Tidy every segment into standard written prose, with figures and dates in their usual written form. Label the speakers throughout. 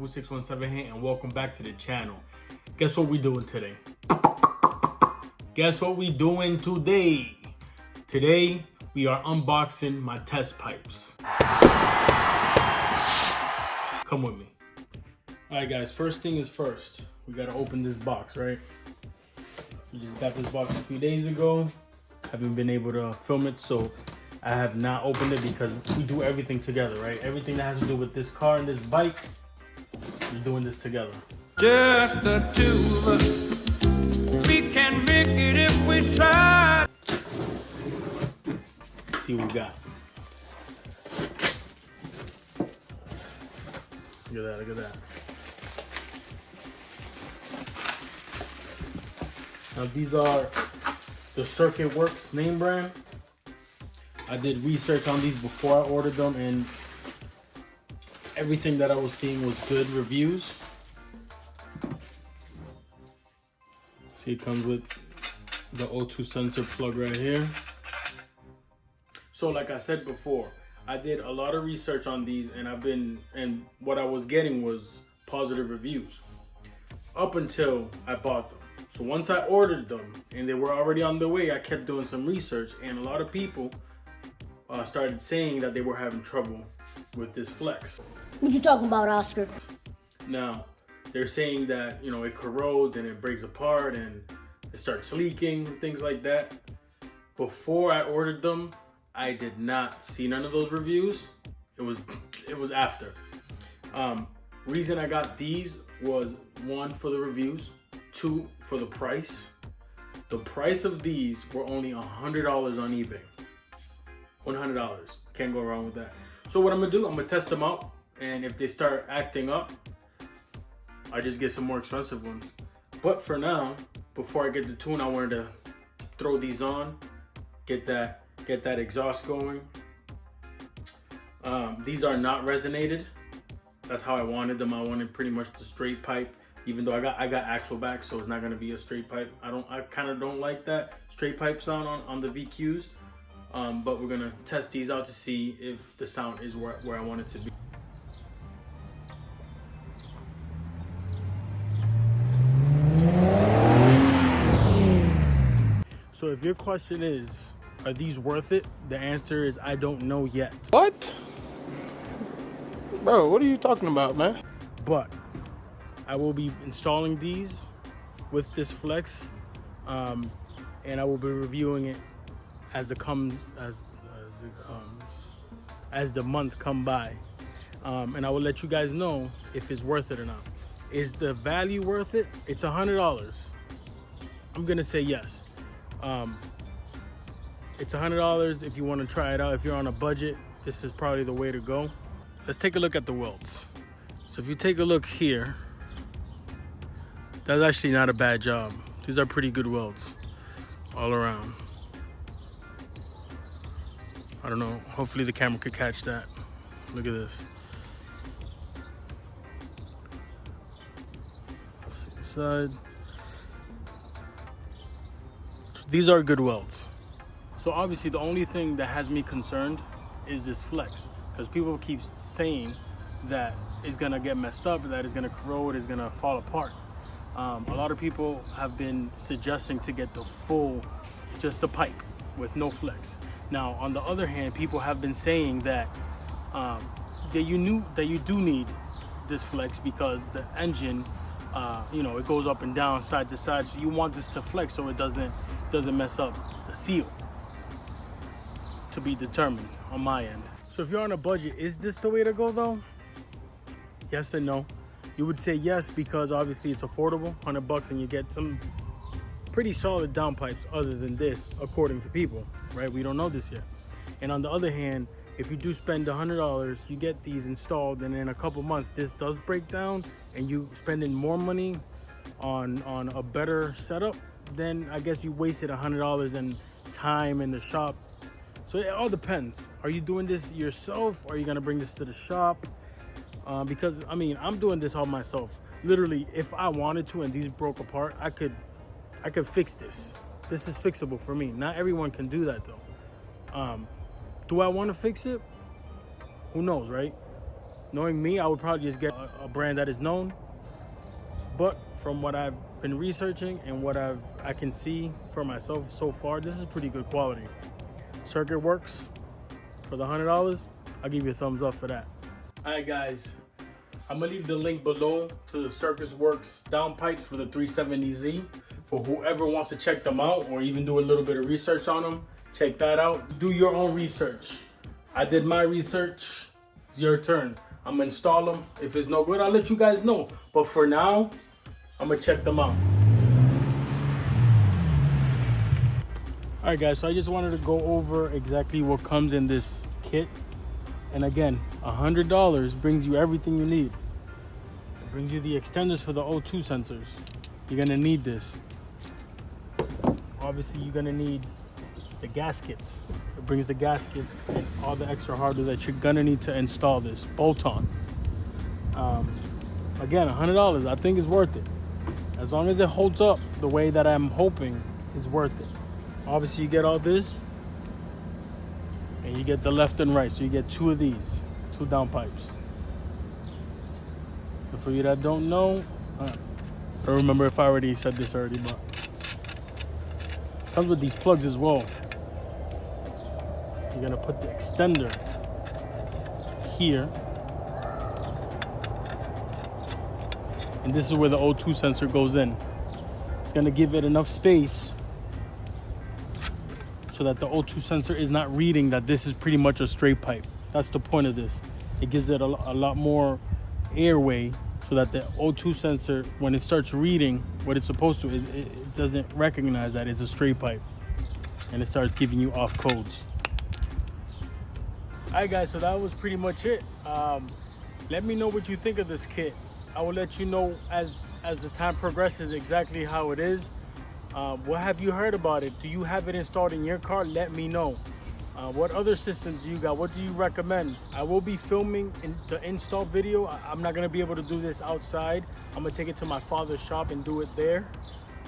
Speaker 1: 617 here, and welcome back to the channel. Guess what we doing today? Today we are unboxing my test pipes. Come with me. Alright guys, first thing is first. We gotta open this box, right? We just got this box a few days ago. Haven't been able to film it, so I have not opened it because we do everything together, right? Everything that has to do with this car and this bike, we're doing this together.
Speaker 2: Just the two of us. We can make it if we try.
Speaker 1: Let's see what we got. Look at that, look at that. Now these are the Werks name brand. I did research on these before I ordered them, and everything that I was seeing was good reviews. See, it comes with the O2 sensor plug right here. So like I said before, I did a lot of research on these, and what I was getting was positive reviews up until I bought them. So once I ordered them and they were already on the way, I kept doing some research, and a lot of people started saying that they were having trouble with this flex.
Speaker 3: What you talking about, Oscar?
Speaker 1: Now, they're saying that, you know, it corrodes and it breaks apart and it starts leaking, things like that. Before I ordered them, I did not see none of those reviews. It was after. Reason I got these was, one, for the reviews, two, for the price. The price of these were only $100 on eBay. $100. Can't go wrong with that. So what I'm gonna do, I'm gonna test them out, and if they start acting up, I just get some more expensive ones. But for now, before I get the tune, I wanted to throw these on, get that exhaust going. These are not resonated. That's how I wanted them. I wanted pretty much the straight pipe, even though I got axle back, so it's not gonna be a straight pipe. I kind of don't like that straight pipe sound on the VQs. But we're gonna test these out to see if the sound is where I want it to be. So if your question is, are these worth it? The answer is, I don't know yet.
Speaker 4: What? Bro, what are you talking about, man?
Speaker 1: But I will be installing these with this flex, and I will be reviewing it as the month come by, and I will let you guys know if it's worth it or not. Is the value worth it? It's $100. I'm gonna say yes. It's $100 if you want to try it out. If you're on a budget, this is probably the way to go. Let's take a look at the welds. So if you take a look here, that's actually not a bad job. These are pretty good welds all around. I don't know, hopefully the camera could catch that. Look at this. Let's see inside. These are good welds. So obviously the only thing that has me concerned is this flex, because people keep saying that it's gonna get messed up, that it's gonna corrode, it's gonna fall apart. A lot of people have been suggesting to get the full, just the pipe with no flex. Now, on the other hand, people have been saying that you do need this flex because the engine, you know, it goes up and down, side to side. So you want this to flex so it doesn't mess up the seal. To be determined on my end. So if you're on a budget, is this the way to go though? Yes and no. You would say yes because obviously it's affordable, $100, and you get some pretty solid downpipes other than this, according to people, right? We don't know this yet. And on the other hand, if you do spend $100, you get these installed, and in a couple months this does break down and you spending more money on a better setup, then I guess you wasted $100 in time in the shop. So it all depends. Are you doing this yourself, or are you gonna bring this to the shop? Because I mean, I'm doing this all myself. Literally, if I wanted to and these broke apart, I could fix this. This is fixable for me. Not everyone can do that though. Do I want to fix it? Who knows, right? Knowing me, I would probably just get a brand that is known. But from what I've been researching and what I can see for myself so far, this is pretty good quality. Circuit Werks for the $100. I'll give you a thumbs up for that. All right, guys. I'm gonna leave the link below to the Circuit Werks downpipes for the 370Z. For whoever wants to check them out or even do a little bit of research on them, check that out. Do your own research. I did my research. It's your turn. I'm gonna install them. If it's no good, I'll let you guys know. But for now, I'm gonna check them out. All right, guys, so I just wanted to go over exactly what comes in this kit. And again, $100 brings you everything you need. It brings you the extenders for the O2 sensors. You're gonna need this. Obviously, you're gonna need the gaskets. It brings the gaskets and all the extra hardware that you're gonna need to install this bolt-on. Again, $100, I think is worth it. As long as it holds up the way that I'm hoping, it's worth it. Obviously, you get all this, and you get the left and right. So you get two of these, two downpipes. And for you that don't know, I don't remember if I already said this already, but it comes with these plugs as well. You're gonna put the extender here. And this is where the O2 sensor goes in. It's gonna give it enough space so that the O2 sensor is not reading that this is pretty much a straight pipe. That's the point of this. It gives it a lot more airway so that the O2 sensor, when it starts reading what it's supposed to, it doesn't recognize that it's a straight pipe. And it starts giving you off codes. All right, guys, so that was pretty much it. Let me know what you think of this kit. I will let you know as the time progresses exactly how it is. What have you heard about it? Do you have it installed in your car? Let me know. What other systems do you got? What do you recommend? I will be filming the install video. I'm not gonna be able to do this outside. I'm gonna take it to my father's shop and do it there.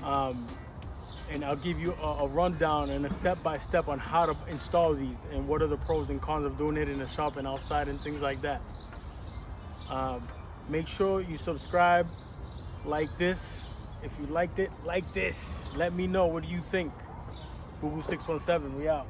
Speaker 1: And I'll give you a rundown and a step-by-step on how to install these and what are the pros and cons of doing it in the shop and outside and things like that. Make sure you subscribe, like this. If you liked it, like this. Let me know. What do you think? Boo Boo 617, we out.